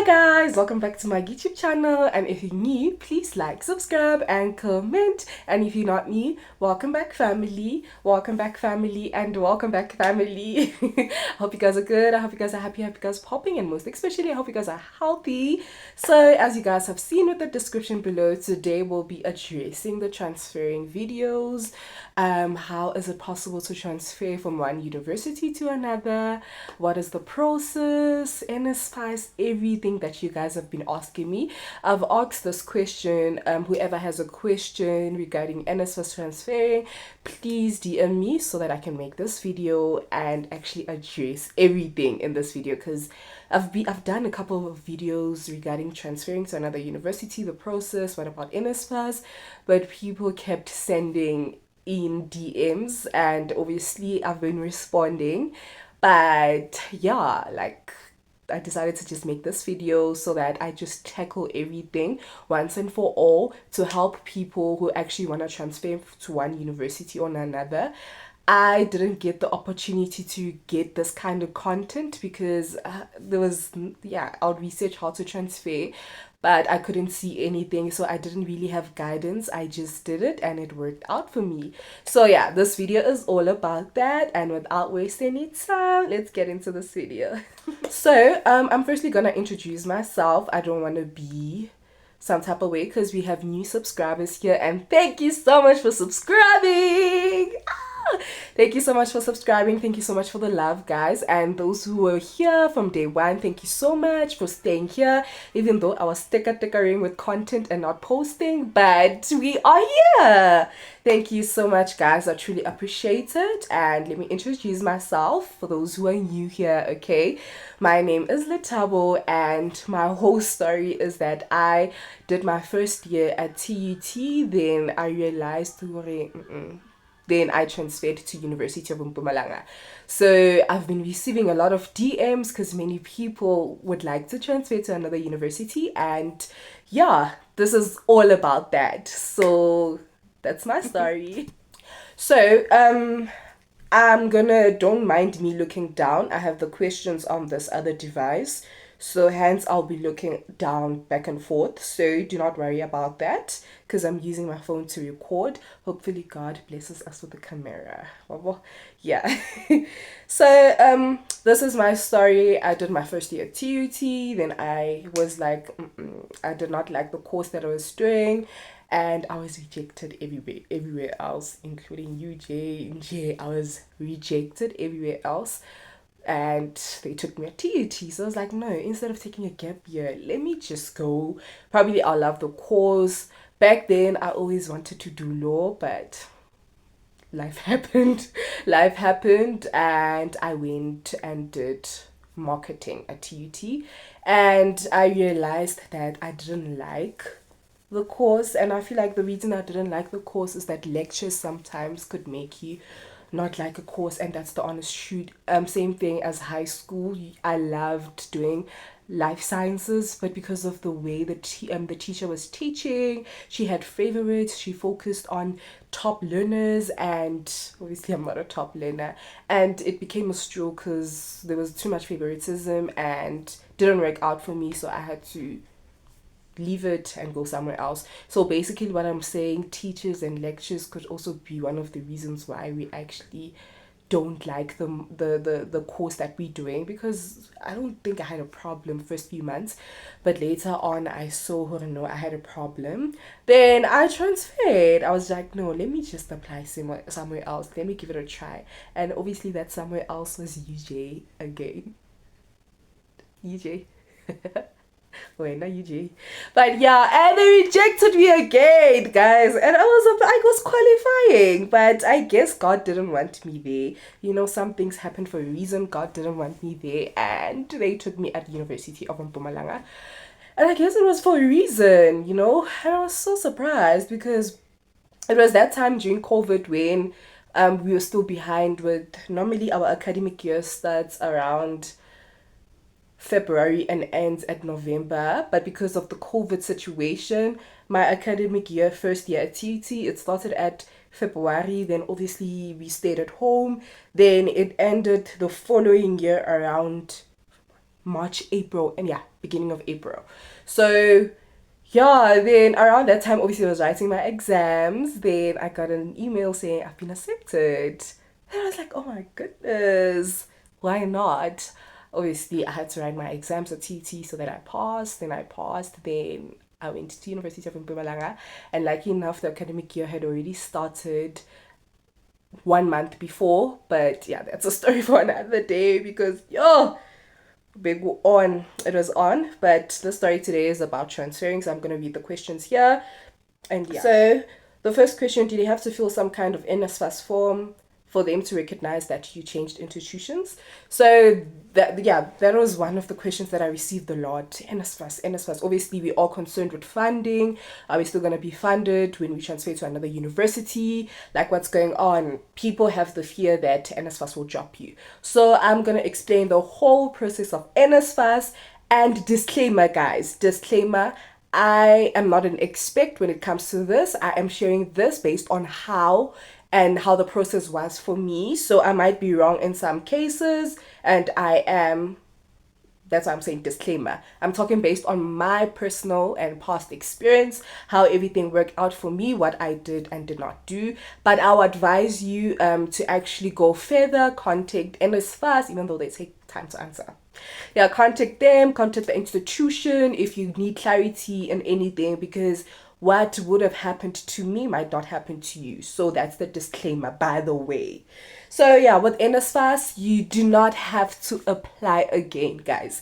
Hi guys, welcome back to my YouTube channel, and if you're new, please like, subscribe and comment, and if you're not new, welcome back family, and welcome back family. I hope you guys are good, I hope you guys are happy, I hope you guys are popping, and most especially I hope you guys are healthy. So as you guys have seen with the description below, today we'll be addressing the transferring videos. How is it possible to transfer from one university to another? What is the process? Nsfas, everything that you guys have been asking me. I've asked this question. Whoever has a question regarding Nsfas transferring, please DM me so that I can make this video and actually address everything in this video, because I've done a couple of videos regarding transferring to another university, the process, what about Nsfas, but people kept sending in DMs and obviously I've been responding. But yeah, like I decided to just make this video so that I just tackle everything once and for all to help people who actually want to transfer to one university or another. I didn't get the opportunity to get this kind of content because I'll research how to transfer, but I couldn't see anything, so I didn't really have guidance. I just did it and it worked out for me. So yeah, this video is all about that, and without wasting any time, let's get into this video. So I'm firstly gonna introduce myself. I don't want to be some type of way because we have new subscribers here, and thank you so much for subscribing. Thank you so much for subscribing. Thank you so much for the love, guys. And those who were here from day one, thank you so much for staying here, even though I was stickering with content and not posting, but we are here. Thank you so much, guys. I truly appreciate it. And let me introduce myself for those who are new here. Okay, my name is Letabo, and my whole story is that I did my first year at TUT, then I realized then I transferred to University of Mpumalanga. So I've been receiving a lot of DMs because many people would like to transfer to another university, and yeah, this is all about that. So that's my story. So don't mind me looking down. I have the questions on this other device, so hence I'll be looking down back and forth. So do not worry about that because I'm using my phone to record. Hopefully God blesses us with the camera. Yeah. So this is my story. I did my first year at TUT. Then I was like, I did not like the course that I was doing, and I was rejected everywhere else, including UJ. I was rejected everywhere else, and they took me at TUT. So I was like, no, instead of taking a gap year, let me just go. Probably I'll love the course. Back then I always wanted to do law, but life happened, and I went and did marketing at TUT, and I realized that I didn't like the course. And I feel like the reason I didn't like the course is that lectures sometimes could make you not like a course, and that's the honest truth. Same thing as high school. I loved doing life sciences, but because of the way the teacher was teaching, she had favorites. She focused on top learners, and obviously I'm not a top learner, and it became a struggle because there was too much favoritism and didn't work out for me. So I had to leave it and go somewhere else. So basically what I'm saying, teachers and lectures could also be one of the reasons why we actually don't like the course that we're doing, because I don't think I had a problem first few months, but later on I saw no, I had a problem. Then I transferred. I was like, no, let me just apply somewhere else, let me give it a try. And obviously that somewhere else was UJ again. UJ. Wait, not UG. But yeah, and they rejected me again, guys. And I was qualifying, but I guess God didn't want me there. You know, some things happen for a reason. God didn't want me there, and they took me at the University of Mpumalanga. And I guess it was for a reason, you know. And I was so surprised because it was that time during COVID when we were still behind with, normally our academic year starts around February and ends at November, but because of the COVID situation, my academic year, first year at TUT, it started at February. Then obviously we stayed at home. Then it ended the following year around March, April, and yeah, beginning of April. So yeah, then around that time, obviously, I was writing my exams. Then I got an email saying I've been accepted. And I was like, oh my goodness, why not? Obviously, I had to write my exams at TT so that I passed. Then I passed. Then I went to University of Mpumalanga. And lucky enough, the academic year had already started 1 month before. But yeah, that's a story for another day because, yo, big on it was on. But the story today is about transferring, so I'm going to read the questions here. And yeah, so the first question: did you have to fill some kind of Nsfas form for them to recognize that you changed institutions? So that was one of the questions that I received a lot. Nsfas. Obviously, we're all concerned with funding. Are we still going to be funded when we transfer to another university? Like, what's going on? People have the fear that Nsfas will drop you. So I'm going to explain the whole process of Nsfas. And disclaimer, guys, disclaimer, I am not an expert when it comes to this. I am sharing this based on how the process was for me. So I might be wrong in some cases, and that's why I'm saying disclaimer. I'm talking based on my personal and past experience, how everything worked out for me, what I did and did not do. But I'll advise you to actually go further, contact Nsfas, even though they take time to answer. Yeah, contact them, contact the institution if you need clarity in anything, because what would have happened to me might not happen to you. So that's the disclaimer, by the way. So yeah, with Nsfas, you do not have to apply again, guys.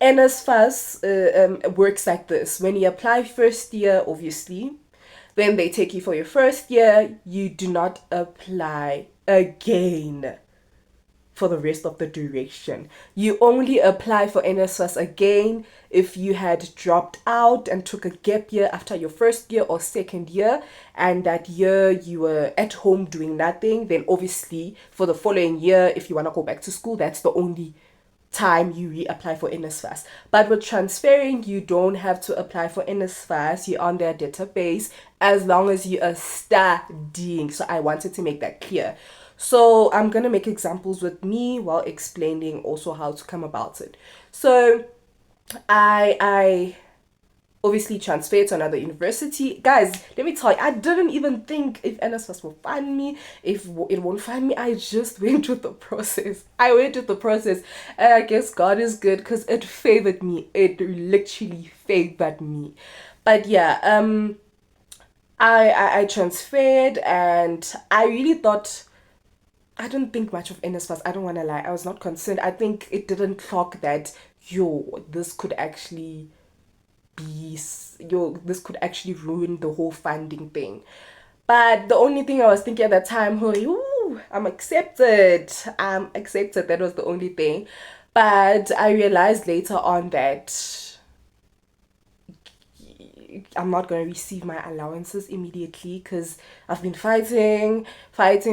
Nsfas works like this. When you apply first year, obviously, then they take you for your first year. You do not apply again for the rest of the duration. You only apply for Nsfas again if you had dropped out and took a gap year after your first year or second year, and that year you were at home doing nothing. Then obviously for the following year, if you want to go back to school, that's the only time you reapply for Nsfas. But with transferring, you don't have to apply for Nsfas. You're on their database as long as you are studying. So I wanted to make that clear. So I'm going to make examples with me while explaining also how to come about it. So I obviously transferred to another university. Guys, let me tell you, I didn't even think if Nsfas will find me, if it won't find me. I just went with the process. And I guess God is good because it favored me. It literally favored me. But yeah, I transferred, and I really thought, I didn't think much of Nsfas. I don't want to lie. I was not concerned. I think it didn't clock that, this could actually this could actually ruin the whole funding thing. But the only thing I was thinking at that time, I'm accepted. I'm accepted. That was the only thing. But I realized later on that I'm not going to receive my allowances immediately because I've been fighting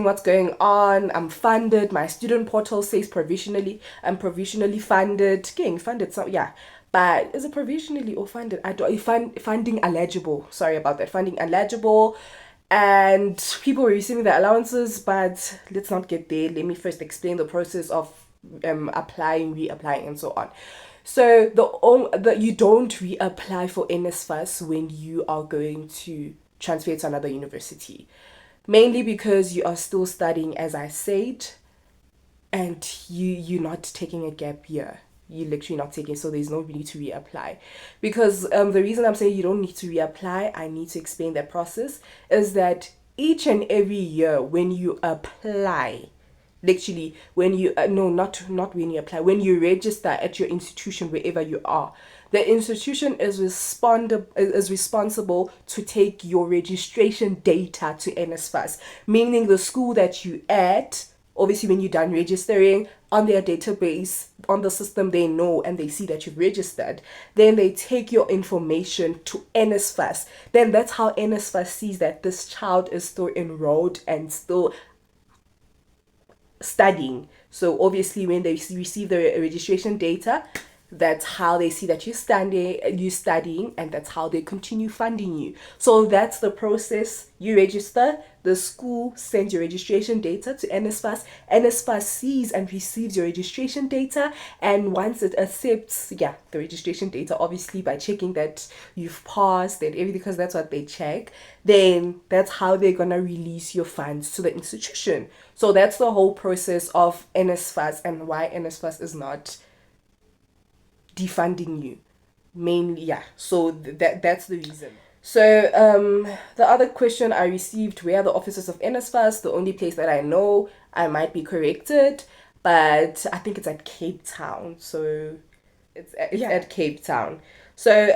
what's going on. I'm funded. My student portal says provisionally. I'm provisionally funded. Getting funded, so yeah. But is it provisionally or funded? I don't funding eligible. Sorry about that. Funding eligible. And people were receiving their allowances, but let's not get there. Let me first explain the process of applying, reapplying, and so on. So you don't reapply for Nsfas when you are going to transfer to another university, mainly because you are still studying, as I said, and you're not taking a gap year. You're literally not taking, so there's no need to reapply. Because the reason I'm saying you don't need to reapply, I need to explain that process, is that each and every year when you apply, literally when you no, not when you apply, when you register at your institution, wherever you are, the institution is responsible to take your registration data to Nsfas, meaning the school that you at. Obviously, when you're done registering on their database, on the system, they know and they see that you've registered. Then they take your information to Nsfas. Then that's how Nsfas sees that this child is still enrolled and still studying. So obviously when they receive the registration data, That's how they see that you're studying, and that's how they continue funding you. So that's the process. You register, the school sends your registration data to Nsfas. Nsfas sees and receives your registration data, and once it accepts, the registration data, obviously by checking that you've passed and everything, because that's what they check, then that's how they're gonna release your funds to the institution. So that's the whole process of Nsfas, and why Nsfas is not defunding you mainly. So that's the reason. So the other question I received, where are the offices of Nsfas? The only place that I know, I might be corrected, but I think it's at Cape Town. So it's at Cape Town. So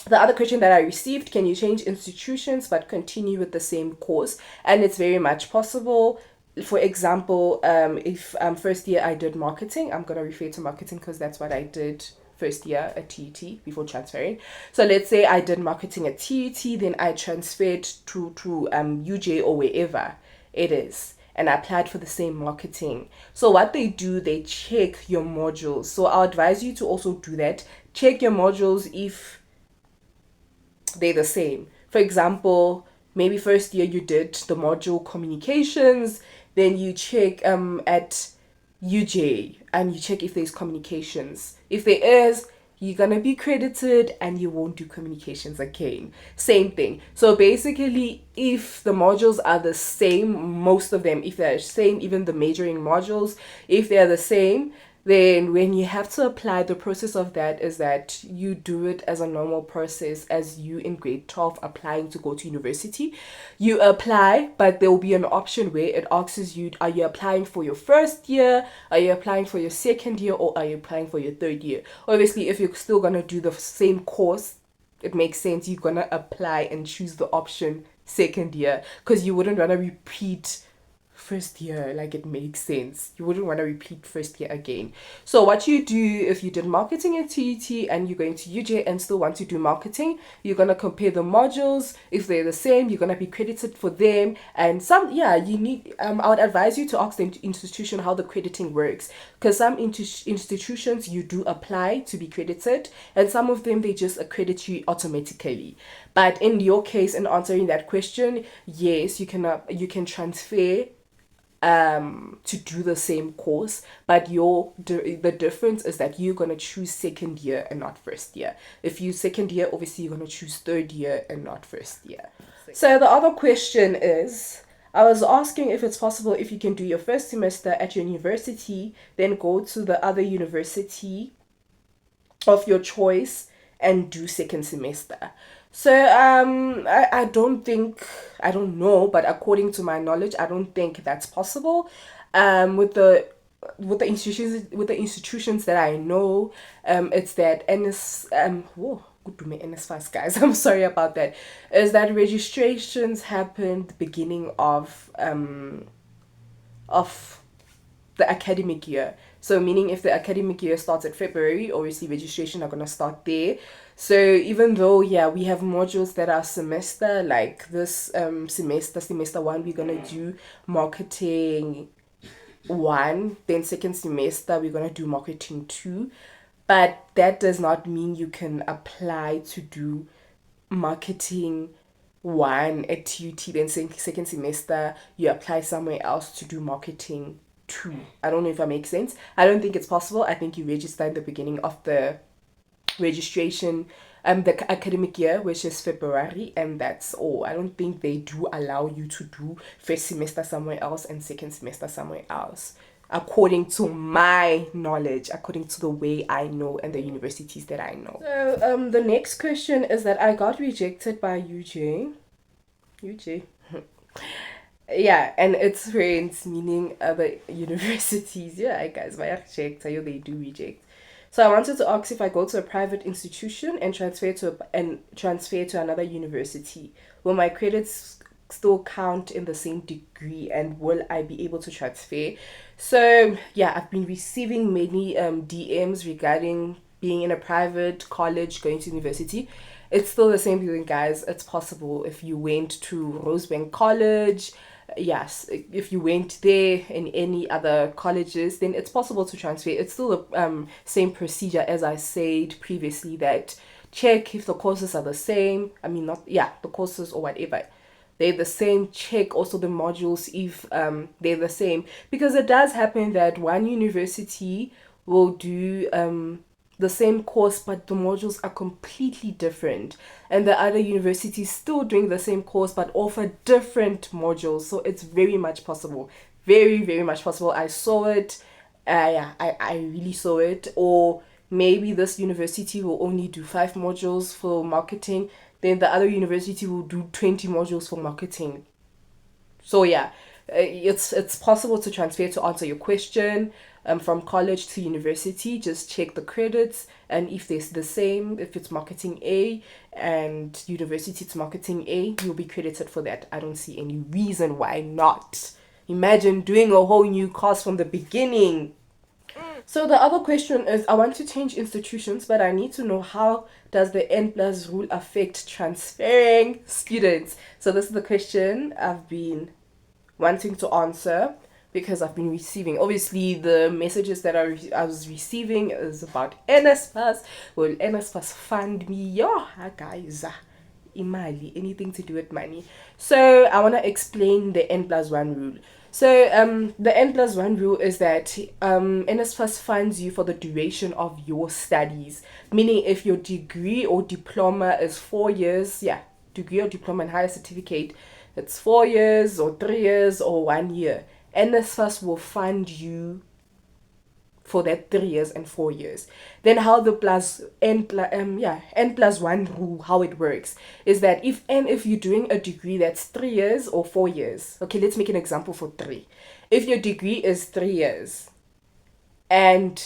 the other question that I received, can you change institutions but continue with the same course? And it's very much possible. For example, if first year I did marketing, I'm gonna refer to marketing because that's what I did first year at TUT before transferring. So let's say I did marketing at TUT, then I transferred to UJ or wherever it is, and I applied for the same marketing. So what they do, they check your modules. So I'll advise you to also do that. Check your modules if they're the same. For example, maybe first year you did the module communications, then you check at UJ and you check if there's communications. If there is, you're gonna be credited and you won't do communications again. Same thing. So basically, if the modules are the same, most of them, if they're the same, even the majoring modules, if they're the same, then when you have to apply, the process of that is that you do it as a normal process as you in grade 12 applying to go to university. You apply, but there will be an option where it asks you, are you applying for your first year, are you applying for your second year, or are you applying for your third year? Obviously, if you're still going to do the same course, it makes sense you're going to apply and choose the option second year, because you wouldn't want to repeat first year. Like, it makes sense. You wouldn't want to repeat first year again. So what you do, if you did marketing at TUT and you're going to UJ and still want to do marketing, you're going to compare the modules. If they're the same, you're going to be credited for them. And some, you need, I would advise you to ask the institution how the crediting works, because some institutions you do apply to be credited, and some of them they just accredit you automatically. But in your case, in answering that question, yes, you can transfer to do the same course, but the difference is that you're going to choose second year and not first year. If you second year, obviously you're going to choose third year and not first year. So the other question is, I was asking if it's possible if you can do your first semester at your university, then go to the other university of your choice and do second semester. So I don't know, but according to my knowledge, I don't think that's possible. With the institutions that I know, it's that Nsfas, guys, I'm sorry about that, is that registrations happen the beginning of the academic year. So meaning if the academic year starts in February, obviously registration are going to start there. So even though, we have modules that are semester, like this semester 1, we're going to do marketing 1, then second semester, we're going to do marketing 2. But that does not mean you can apply to do marketing 1 at TUT, then second semester, you apply somewhere else to do marketing 2. I don't know if that makes sense. I don't think it's possible. I think you register in the beginning of the registration, the academic year, which is February, and that's all. I don't think they do allow you to do first semester somewhere else and second semester somewhere else, according to my knowledge, according to the way I know and the universities that I know. So the next question is that I got rejected by UJ. And its friends, meaning other universities. Guys, my reject, they do reject. So I wanted to ask, if I go to a private institution and transfer to another university, will my credits still count in the same degree, and will I be able to transfer? So I've been receiving many DMs regarding being in a private college, going to university. It's still the same thing, guys. It's possible if you went to Rosebank College, yes, if you went there in any other colleges, then it's possible to transfer. It's still the same procedure as I said previously, that check if the courses are the same. I mean, not, yeah, the courses or whatever. They're the same. Check also the modules if they're the same. Because it does happen that one university will do the same course, but the modules are completely different, and the other university is still doing the same course but offer different modules. So it's very much possible, very very much possible. I saw it. Yeah, I really saw it. Or maybe this university will only do 5 modules for marketing, then the other university will do 20 modules for marketing. So yeah, it's possible to transfer. To answer your question, from college to university, just check the credits, and if there's the same, if it's marketing A and university to marketing A, you'll be credited for that. I don't see any reason why not. Imagine doing a whole new course from the beginning. So the other question is, I want to change institutions, but I need to know, how does the N plus rule affect transferring students? So this is the question I've been wanting to answer, because I've been receiving, obviously the messages that I was receiving is about Nsfas. Well, Nsfas fund me, yeah, guys, imali, anything to do with money. So I want to explain the N plus 1 rule. So the N plus 1 rule is that Nsfas funds you for the duration of your studies, meaning if your degree or diploma is 4 years, yeah, degree or diploma and higher certificate, it's 4 years or 3 years or 1 year, Nsfas will fund you for that 3 years and 4 years. Then how the N plus 1 rule, how it works is that if you're doing a degree that's 3 years or 4 years, okay, let's make an example for three. If your degree is 3 years, and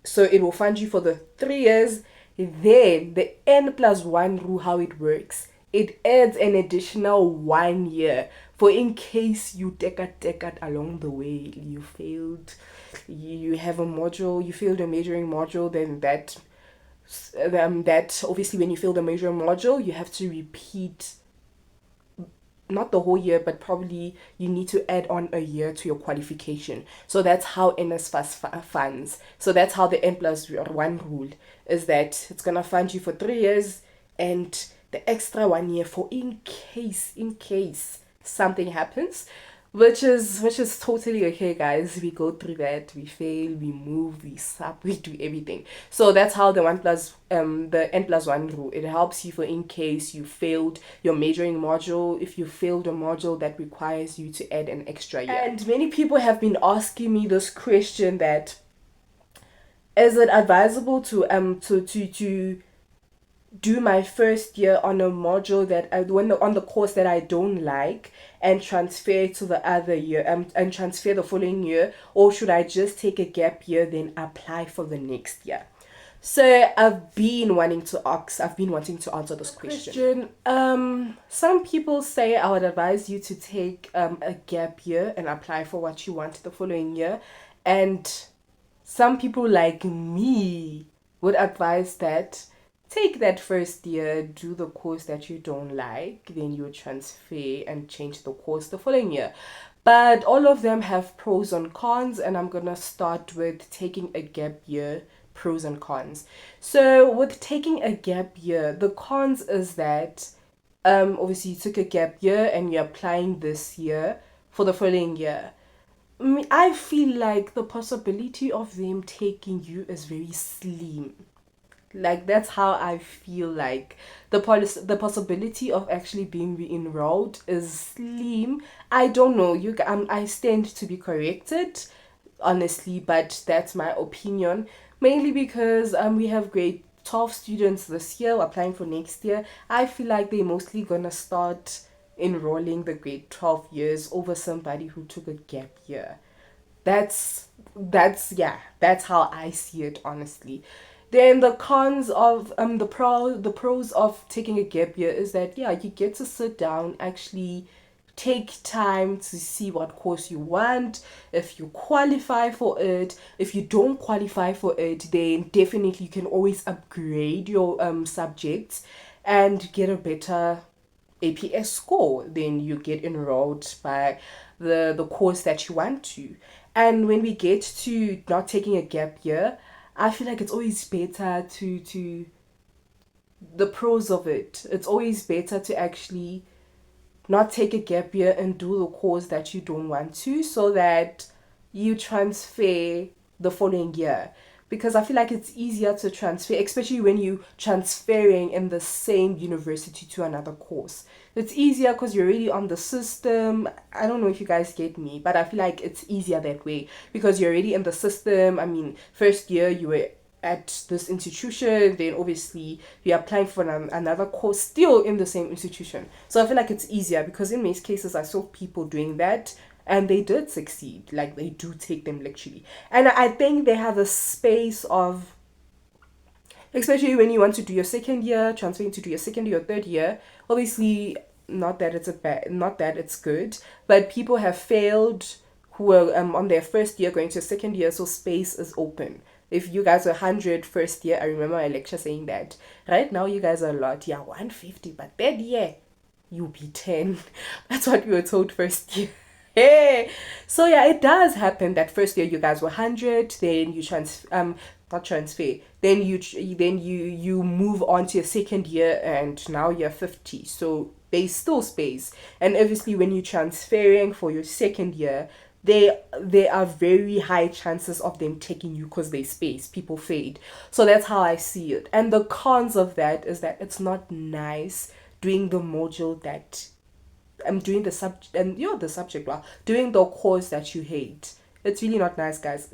so it will fund you for the 3 years, then the N plus 1 rule, how it works, it adds an additional 1 year for in case you take it along the way, you failed, you have a module, you failed a measuring module, then that obviously when you fail the measuring module, you have to repeat not the whole year, but probably you need to add on a year to your qualification. So that's how Nsfas funds. So that's how the N plus 1 rule is, that it's gonna fund you for 3 years and the extra 1 year for in case something happens, which is totally okay, guys. We go through that, we fail, we move, we sub, we do everything. So that's how the the N plus 1 rule, it helps you for in case you failed your majoring module, if you failed a module that requires you to add an extra year. And many people have been asking me this question, that is it advisable to do my first year on a module that on the course that I don't like, and transfer to the other year, and transfer the following year, or should I just take a gap year then apply for the next year? So I've been wanting to answer this question. Some people say I would advise you to take a gap year and apply for what you want the following year, and some people like me would advise that take that first year, do the course that you don't like, then you transfer and change the course the following year. But all of them have pros and cons, and I'm gonna start with taking a gap year, pros and cons. So with taking a gap year, the cons is that obviously you took a gap year and you're applying this year for the following year. I feel like the possibility of them taking you is very slim. Like, that's how I feel. Like the possibility of actually being re-enrolled is slim. I don't know, I stand to be corrected, honestly, but that's my opinion, mainly because we have grade 12 students this year applying for next year. I feel like they're mostly gonna start enrolling the grade 12 years over somebody who took a gap year. That's how I see it, honestly. Then the cons of the pros of taking a gap year is that, yeah, you get to sit down, actually take time to see what course you want, if you qualify for it. If you don't qualify for it, then definitely you can always upgrade your subjects and get a better APS score, then you get enrolled by the course that you want to. And when we get to not taking a gap year, I feel like it's always better to the pros of it. It's always better to actually not take a gap year and do the course that you don't want to, so that you transfer the following year. Because I feel like it's easier to transfer, especially when you transferring in the same university to another course. It's easier because you're already on the system. I don't know if you guys get me, but I feel like it's easier that way because you're already in the system. I mean, first year you were at this institution, then obviously you're applying for another course still in the same institution. So I feel like it's easier because in most cases I saw people doing that and they did succeed. Like they do take them literally. And I think they have a space of, especially when you want to do your second year, transferring to do your second year or third year, obviously not that it's a bad, not that it's good, but people have failed who are on their first year going to a second year, so space is open. If you guys were 100 first year, I remember my lecture saying that. Right now, you guys are a lot. Yeah, 150, but third year, you'll be 10. That's what we were told first year. Hey, so yeah, it does happen that first year you guys were 100, then you not transfer, then you move on to your second year and now you're 50. So there's still space, and obviously when you're transferring for your second year, there are very high chances of them taking you because they space people fade. So that's how I see it. And the cons of that is that it's not nice doing the module that I'm doing the subject, and you're the subject, well, doing the course that you hate. It's really not nice, guys.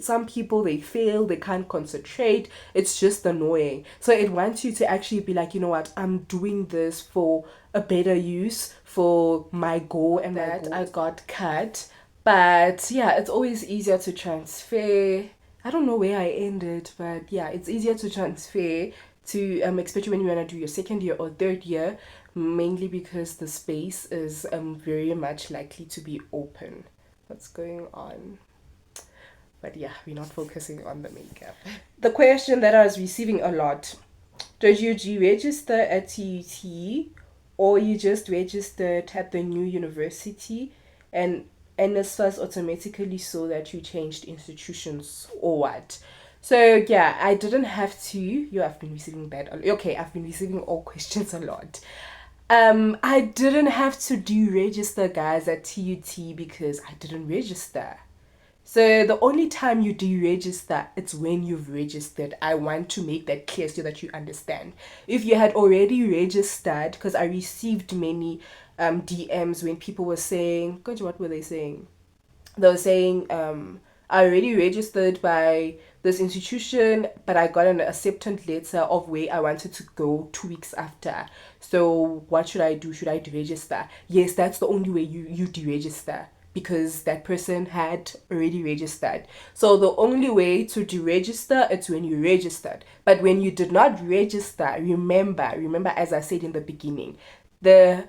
Some people, they fail, they can't concentrate. It's just annoying. So it wants you to actually be like, you know what, I'm doing this for a better use, for my goal, and that I got cut. But yeah, it's always easier to transfer. I don't know where I ended, but yeah, it's easier to transfer to especially when you want to do your second year or third year, mainly because the space is very much likely to be open. What's going on? But yeah, we're not focusing on the makeup. The question that I was receiving a lot: did you deregister at TUT, or you just registered at the new university and Nsfas automatically saw that you changed institutions, or what? So yeah, I didn't have to. I've been receiving that. Okay, I've been receiving all questions a lot. I didn't have to deregister, guys, at TUT because I didn't register. So the only time you deregister, it's when you've registered. I want to make that clear so that you understand. If you had already registered, because I received many DMs when people were saying, God, what were they saying? They were saying, I already registered by this institution, but I got an acceptance letter of where I wanted to go 2 weeks after. So what should I do? Should I deregister? Yes, that's the only way you deregister, because that person had already registered. So the only way to deregister is when you registered. But when you did not register, remember as I said in the beginning, the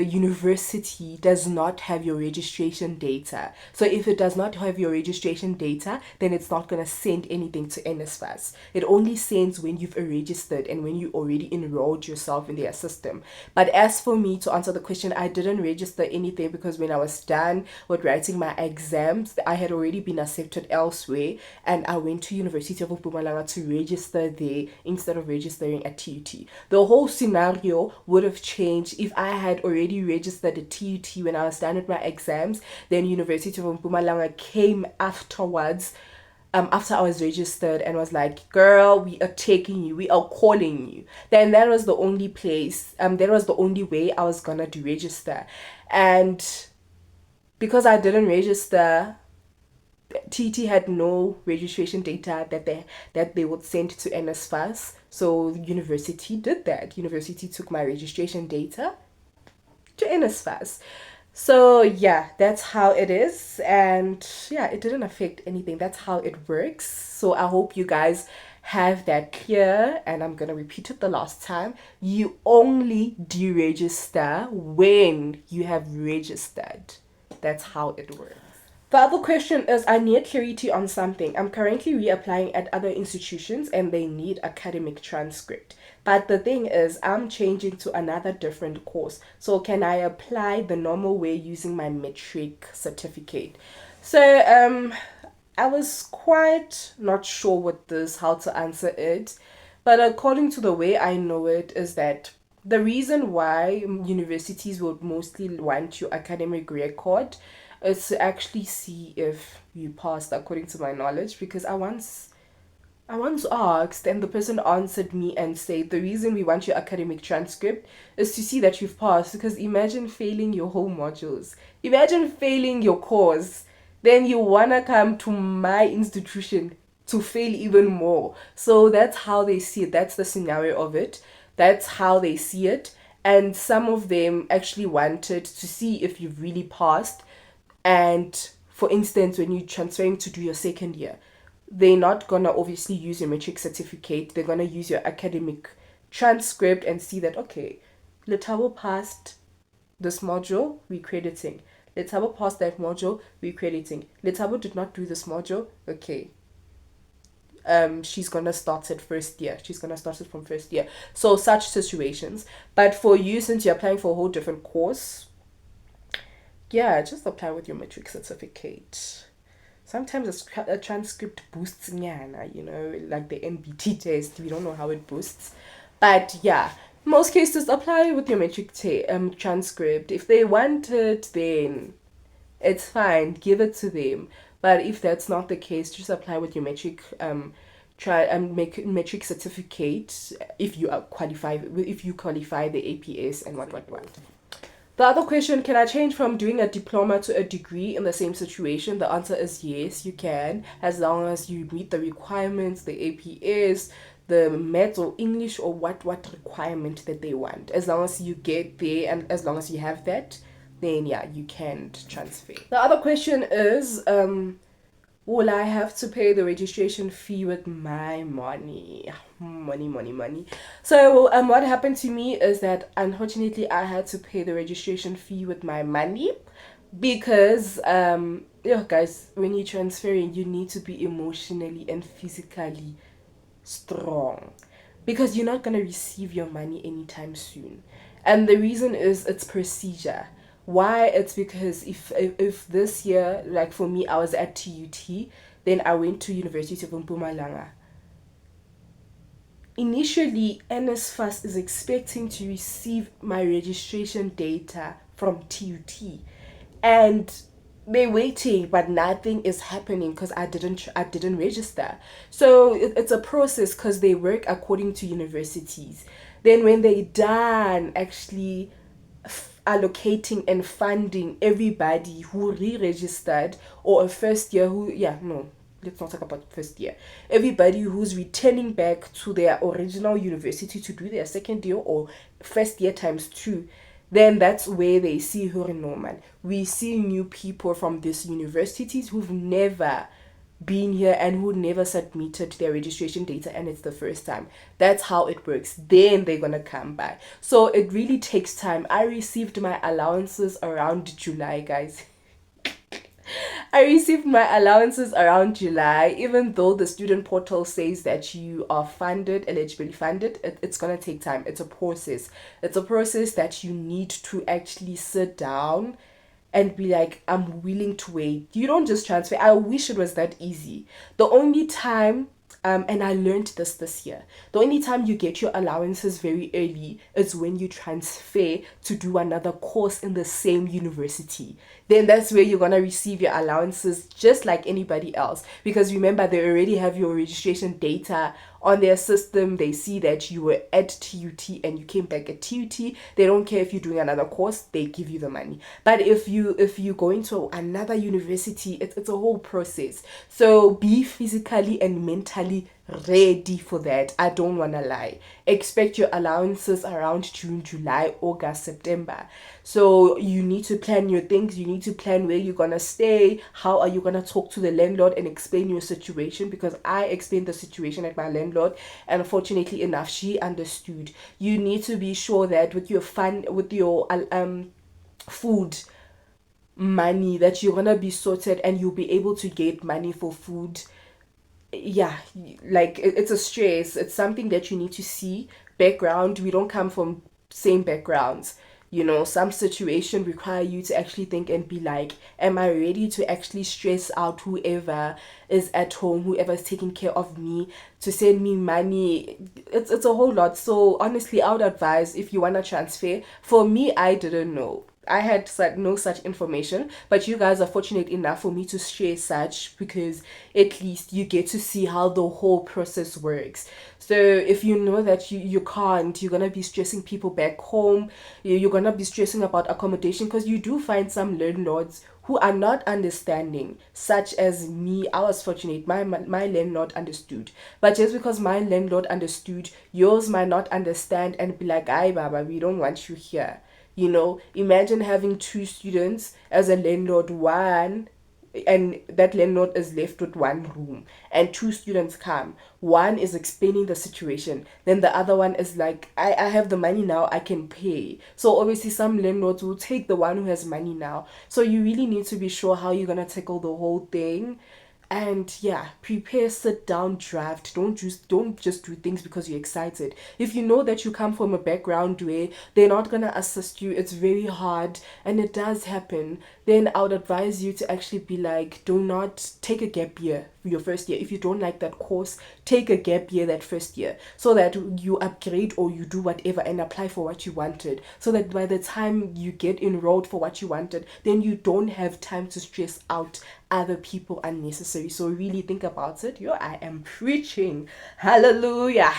university does not have your registration data. So if it does not have your registration data, then it's not going to send anything to Nsfas. It only sends when you've registered and when you already enrolled yourself in their system. But as for me, to answer the question, I didn't register anything because when I was done with writing my exams, I had already been accepted elsewhere, and I went to University of Mpumalanga to register there instead of registering at TUT. The whole scenario would have changed if I had already registered at TUT when I was done with my exams. Then University of Mpumalanga came afterwards, after I was registered, and was like, girl, we are taking you, we are calling you. Then that was the only place, that was the only way I was gonna do register. And because I didn't register, TT had no registration data that they would send to Nsfas. So university did that. University took my registration data to Nsfas. So yeah, that's how it is. And yeah, it didn't affect anything. That's how it works. So I hope you guys have that clear, and I'm gonna repeat it the last time. You only deregister when you have registered. That's how it works. The other question is, I need clarity on something. I'm currently reapplying at other institutions and they need academic transcript. But the thing is, I'm changing to another different course. So can I apply the normal way using my metric certificate? So I was quite not sure with this, how to answer it. But according to the way I know it, is that the reason why universities would mostly want your academic record is to actually see if you passed, according to my knowledge. Because I once asked, and the person answered me and said the reason we want your academic transcript is to see that you've passed. Because imagine failing your whole modules, imagine failing your course, then you wanna come to my institution to fail even more. So that's how they see it. That's the scenario of it. That's how they see it. And some of them actually wanted to see if you've really passed. And for instance, when you're transferring to do your second year, they're not gonna obviously use your metric certificate. They're gonna use your academic transcript and see that, okay, Letabo passed this module, we crediting. Letabo passed that module, we crediting. Letabo did not do this module, okay. She's gonna start at first year. She's gonna start it from first year. So such situations. But for you, since you're applying for a whole different course, yeah, just apply with your metric certificate. Sometimes a transcript boosts nyana, like the NBT test. We don't know how it boosts. But yeah, most cases apply with your metric transcript. If they want it, then it's fine. Give it to them. But if that's not the case, just apply with your metric try and make metric certificate if you qualify the APS and what. The other question, can I change from doing a diploma to a degree in the same situation? The answer is yes, you can, as long as you meet the requirements, the APS, the maths or English or what requirement that they want. As long as you get there and as long as you have that, then yeah, you can transfer. The other question is, will I have to pay the registration fee with my money? Money. So what happened to me is that unfortunately I had to pay the registration fee with my money because yeah, guys, when you're transferring, you need to be emotionally and physically strong because you're not gonna receive your money anytime soon. And the reason is it's procedure. Why? It's because if this year, like for me, I was at TUT, then I went to University of Mpumalanga. Initially, Nsfas is expecting to receive my registration data from TUT, and they're waiting, but nothing is happening because I didn't register. So it's a process because they work according to universities. Then when they done actually allocating and funding everybody who re-registered or a first year who, yeah, no, let's not talk about first year, everybody who's returning back to their original university to do their second year or first year times two, then that's where they see her normal. We see new people from these universities who've never been here and who never submitted their registration data and it's the first time. That's how it works. Then they're gonna come back. So it really takes time. I received my allowances around July, guys. I received my allowances around July, even though the student portal says that you are funded, eligibly funded. It's going to take time. It's a process. It's a process that you need to actually sit down and be like, I'm willing to wait. You don't just transfer. I wish it was that easy. The only time and I learned this year. The only time you get your allowances very early is when you transfer to do another course in the same university. Then that's where you're gonna receive your allowances just like anybody else. Because remember, they already have your registration data on their system. They see that you were at TUT and you came back at TUT. They don't care if you're doing another course, they give you the money. But if you go into another university, it's a whole process. So be physically and mentally ready for that. I don't want to lie. Expect your allowances around June, July, August, September. So you need to plan your things. You need to plan where you're gonna stay. How are you gonna talk to the landlord and explain your situation? Because I explained the situation at my landlord, and fortunately enough, she understood. You need to be sure that with your food, money, that you're gonna be sorted and you'll be able to get money for food. Yeah, like it's a stress. It's something that you need to see. Background, we don't come from same backgrounds. Some situation require you to actually think and be like, am I ready to actually stress out whoever is at home, whoever's taking care of me, to send me money? It's a whole lot. So honestly, I would advise, if you want to transfer. For me, I didn't know. I had no such information, but you guys are fortunate enough for me to share such, because at least you get to see how the whole process works. So if you know that you can't, you're gonna be stressing people back home, you're gonna be stressing about accommodation, because you do find some landlords who are not understanding, such as me. I was fortunate, my landlord understood, but just because my landlord understood, yours might not understand and be like, "Aye, Baba, we don't want you here." Imagine having two students as a landlord, one, and that landlord is left with one room, and two students come. One is explaining the situation, then the other one is like, I have the money now, I can pay. So obviously some landlords will take the one who has money now. So you really need to be sure how you're gonna tackle the whole thing. And yeah, prepare, sit down, draft. Don't just do things because you're excited. If you know that you come from a background where they're not gonna assist you, it's very hard, and it does happen, then I would advise you to actually be like, do not take a gap year for your first year. If you don't like that course, take a gap year that first year, so that you upgrade or you do whatever and apply for what you wanted, so that by the time you get enrolled for what you wanted, then you don't have time to stress out other people unnecessary. So really think about it. I am preaching. Hallelujah.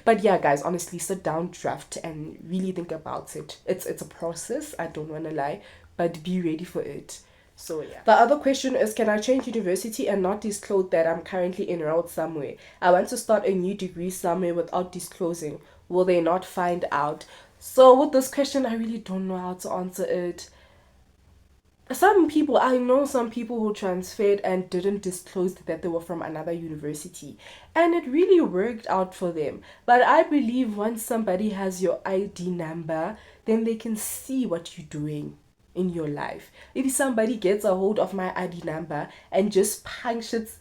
But yeah, guys, honestly, sit down, draft, and really think about it. It's a process, I don't want to lie, but be ready for it. So yeah. The other question is, can I change university and not disclose that I'm currently enrolled somewhere? I want to start a new degree somewhere without disclosing. Will they not find out? So with this question, I really don't know how to answer it. I know some people who transferred and didn't disclose that they were from another university, and it really worked out for them. But I believe once somebody has your ID number, then they can see what you're doing in your life. If somebody gets a hold of my ID number and just punches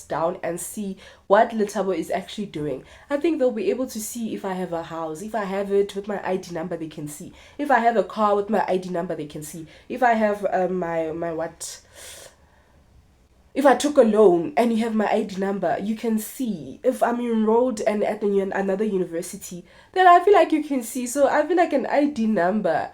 down and see what Letabo is actually doing, I think they'll be able to see if I have a house. If I have it with my ID number, they can see. If I have a car with my ID number, they can see. If I have my what, if I took a loan and you have my ID number, you can see. If I'm enrolled and at another university, then I feel like you can see. So I feel like an ID number,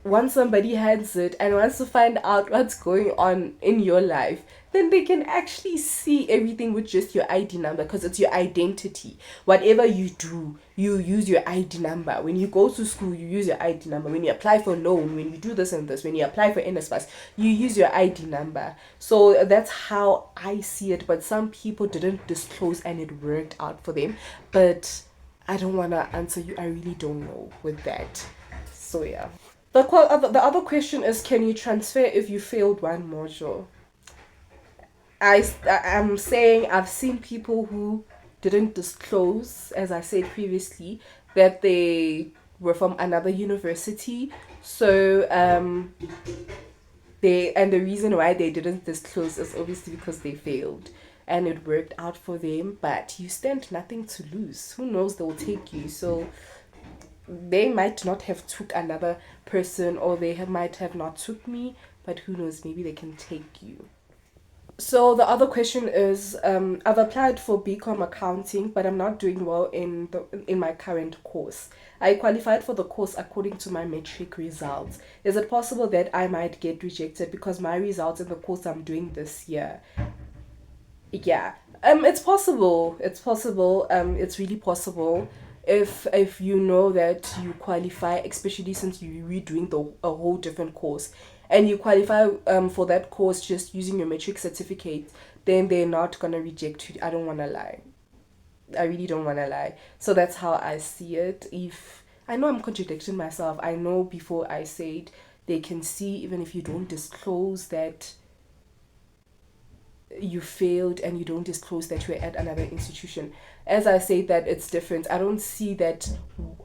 once somebody has it and wants to find out what's going on in your life, then they can actually see everything with just your ID number, because it's your identity. Whatever you do, you use your ID number. When you go to school, you use your ID number. When you apply for loan, when you do this and this, when you apply for Nsfas, you use your ID number. So that's how I see it. But some people didn't disclose and it worked out for them. But I don't want to answer you. I really don't know with that. So yeah. The other question is, can you transfer if you failed one module? I'm saying I've seen people who didn't disclose, as I said previously, that they were from another university. So the reason why they didn't disclose is obviously because they failed. And it worked out for them, but you stand nothing to lose. Who knows, they'll take you. So they might not have took another person, or might have not took me, but who knows, maybe they can take you. So the other question is, I've applied for BCom accounting, but I'm not doing well in my current course. I qualified for the course according to my matric results. Is it possible that I might get rejected because my results in the course I'm doing this year? Yeah. It's possible. It's possible. It's really possible. If you know that you qualify, especially since you're redoing a whole different course, and you qualify for that course just using your matric certificate, then they're not gonna reject you. I don't wanna lie. I really don't wanna lie. So that's how I see it. If I know I'm contradicting myself, I know before I said they can see even if you don't disclose that you failed and you don't disclose that you're at another institution. As I say that it's different. I don't see that.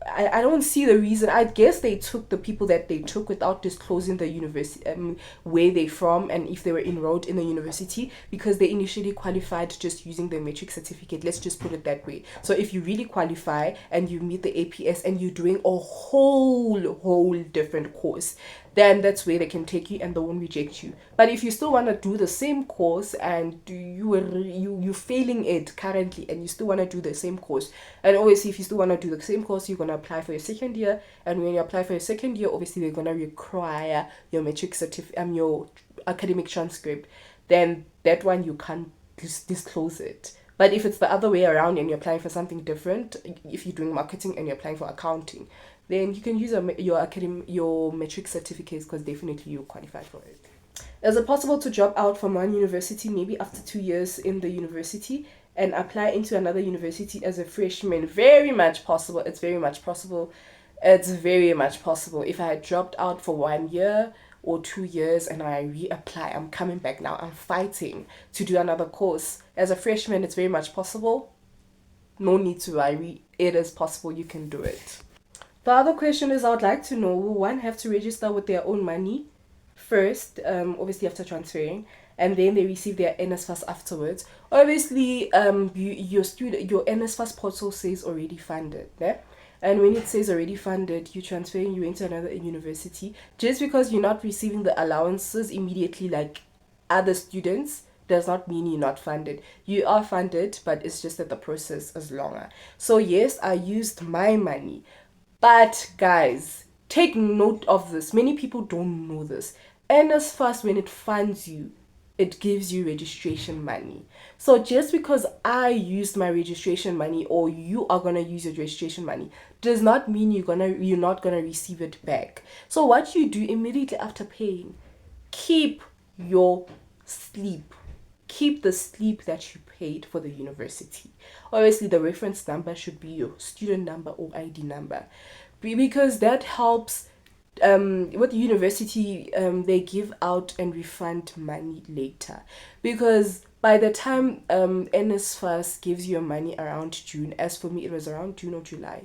I don't see the reason. I guess they took the people that they took without disclosing the university, where they're from and if they were enrolled in the university, because they initially qualified just using their metric certificate. Let's just put it that way. So if you really qualify and you meet the APS and you're doing a whole different course, then that's where they can take you and they won't reject you. But if you still want to do the same course and you're failing it currently and you still want to do the same course, and obviously if you still want to do the same course, you're going to apply for your second year, and when you apply for your second year, obviously they're going to require your metric certificate, your academic transcript. Then that one you can't disclose it. But if it's the other way around and you're applying for something different, if you're doing marketing and you're applying for accounting, then you can use your metric certificates, because definitely you qualify for it. Is it possible to drop out from one university maybe after 2 years in the university and apply into another university as a freshman? Very much possible. It's very much possible. It's very much possible. If I had dropped out for 1 year or 2 years and I reapply, I'm coming back now. I'm fighting to do another course. As a freshman, it's very much possible. No need to worry. It is possible. You can do it. The other question is, I would like to know, will one have to register with their own money first, obviously after transferring, and then they receive their Nsfas afterwards? Obviously, your Nsfas portal says already funded, yeah? And when it says already funded, you're transferring you into another university. Just because you're not receiving the allowances immediately like other students does not mean you're not funded. You are funded, but it's just that the process is longer. So yes, I used my money. But guys, take note of this. Many people don't know this. Nsfas, when it funds you, it gives you registration money. So just because I used my registration money or you are gonna use your registration money does not mean you're not gonna receive it back. So what you do immediately after paying, keep your sleep. Keep the sleep that you paid for the university. Obviously, the reference number should be your student number or ID number, because that helps. With the university, they give out and refund money later, because by the time Nsfas gives you your money around June, as for me it was around June or July,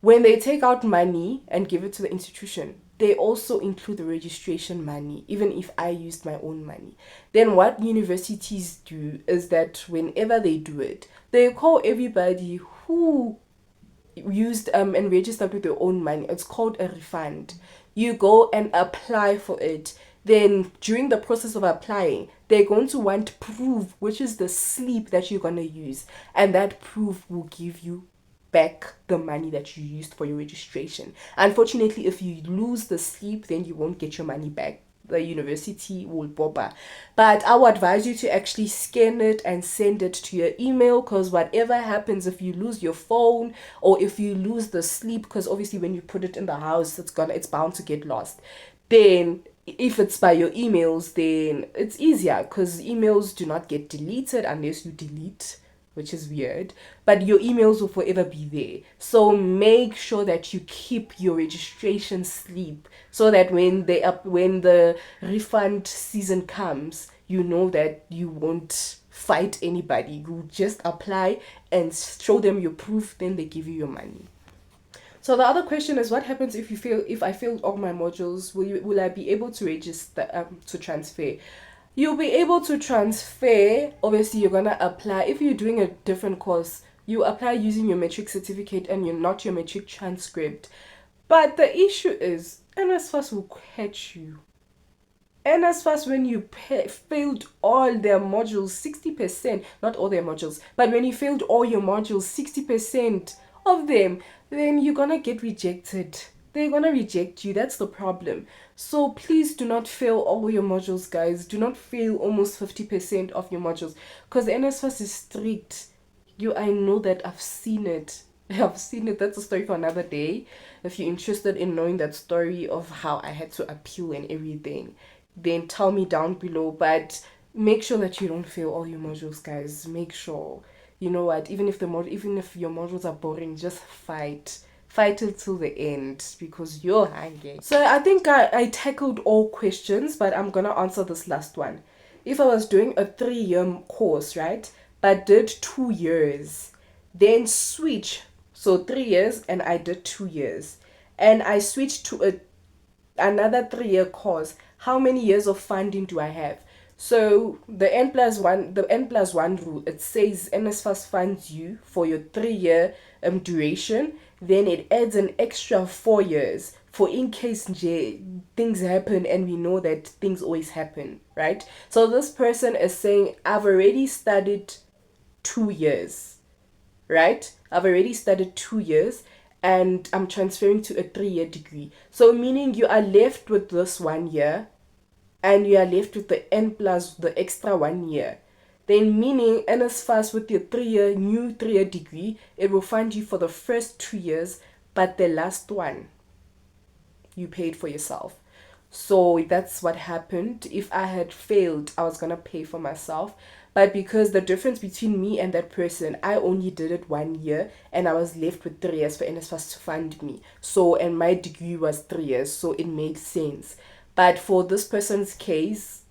when they take out money and give it to the institution, they also include the registration money, even if I used my own money. Then what universities do is that whenever they do it, they call everybody who used and registered with their own money. It's called a refund. You go and apply for it. Then during the process of applying, they're going to want proof, which is the slip that you're going to use. And that proof will give you back the money that you used for your registration. Unfortunately, if you lose the slip, then you won't get your money back. The university will bother. But I would advise you to actually scan it and send it to your email, because whatever happens, if you lose your phone or if you lose the slip, because obviously when you put it in the house, it's bound to get lost. Then if it's by your emails, then it's easier, because emails do not get deleted unless you delete, which is weird, but your emails will forever be there. So make sure that you keep your registration slip, so that when the refund season comes, you know that you won't fight anybody. You just apply and show them your proof, then they give you your money. So the other question is, what happens if I failed all my modules? Will I be able to register to transfer? You'll be able to transfer. Obviously, you're gonna apply. If you're doing a different course, you apply using your metric certificate and you're not your metric transcript. But the issue is, Nsfas will catch you. Nsfas, when you failed all their modules, 60%, not all their modules, but when you failed all your modules, 60% of them, then you're gonna get rejected. They're gonna reject you. That's the problem. So please do not fail all your modules, guys. Do not fail almost 50% of your modules, because Nsfas is strict. I know that. I've seen it. That's a story for another day. If you're interested in knowing that story of how I had to appeal and everything, then tell me down below. But make sure that you don't fail all your modules, guys. Make sure. You know what? Even if your modules are boring, just fight it till the end, because you're hungry. So I think I tackled all questions, but I'm gonna answer this last one. if I was doing a 3-year course, right, but did 2 years, then switch, so 3 years and I did 2 years, and I switched to another 3-year course, how many years of funding do I have? So the N+1 rule, it says Nsfas funds you for your 3-year duration, then it adds an extra 4 years for in case things happen, and we know that things always happen, right? So this person is saying, I've already studied 2 years, right? I've already studied 2 years and I'm transferring to a 3-year degree. So meaning you are left with this 1 year and you are left with the N plus the extra 1 year. Then meaning NSFAS with your new 3-year degree, it will fund you for the first 2 years, but the last one you paid for yourself. So that's what happened. If I had failed, I was gonna pay for myself. But because the difference between me and that person, I only did it 1 year and I was left with 3 years for NSFAS to fund me. So, and my degree was 3 years, so it made sense. But for this person's case,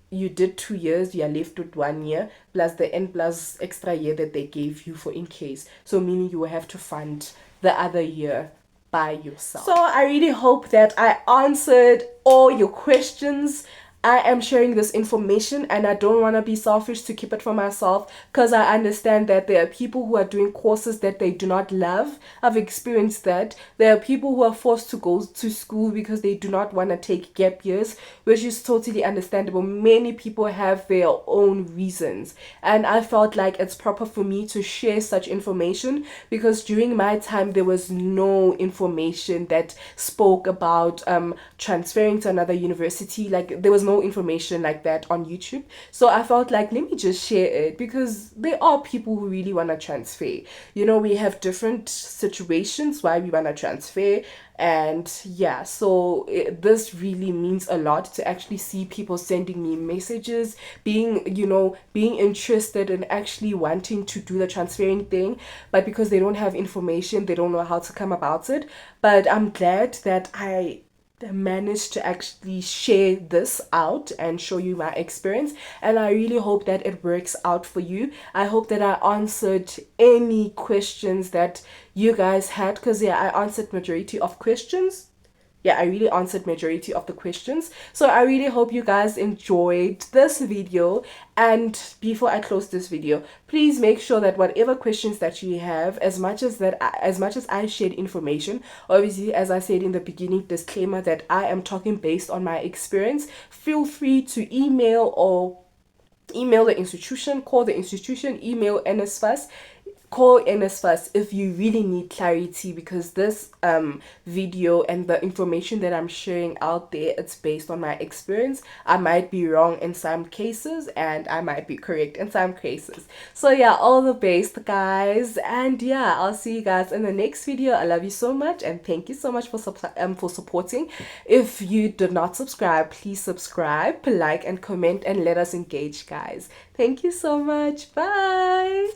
you did 2 years, you are left with 1 year plus the N plus extra year that they gave you for in case. So meaning you will have to fund the other year by yourself. So I really hope that I answered all your questions. I am sharing this information and I don't want to be selfish to keep it for myself, because I understand that there are people who are doing courses that they do not love. I've experienced that. There are people who are forced to go to school because they do not want to take gap years, which is totally understandable. Many people have their own reasons, and I felt like it's proper for me to share such information because during my time there was no information that spoke about transferring to another university. Like there was no information like that on YouTube. So I felt like, let me just share it, because there are people who really want to transfer. You know, we have different situations why we want to transfer. And yeah, so this really means a lot to actually see people sending me messages, being interested in actually wanting to do the transferring thing, but because they don't have information, they don't know how to come about it. But I'm glad that I managed to actually share this out and show you my experience, and I really hope that it works out for you. I hope that I answered any questions that you guys had, because yeah, I answered majority of questions. Yeah, I really answered majority of the questions. So I really hope you guys enjoyed this video. And before I close this video, please make sure that whatever questions that you have, as much as I shared information, obviously, as I said in the beginning, disclaimer that I am talking based on my experience, feel free to email the institution, call the institution, email Nsfas, call Nsfas if you really need clarity, because this video and the information that I'm sharing out there, it's based on my experience. I might be wrong in some cases and I might be correct in some cases. So yeah, all the best, guys, and yeah, I'll see you guys in the next video. I love you so much and thank you so much for supporting. If you did not subscribe, please subscribe, like and comment, and let us engage, guys. Thank you so much. Bye.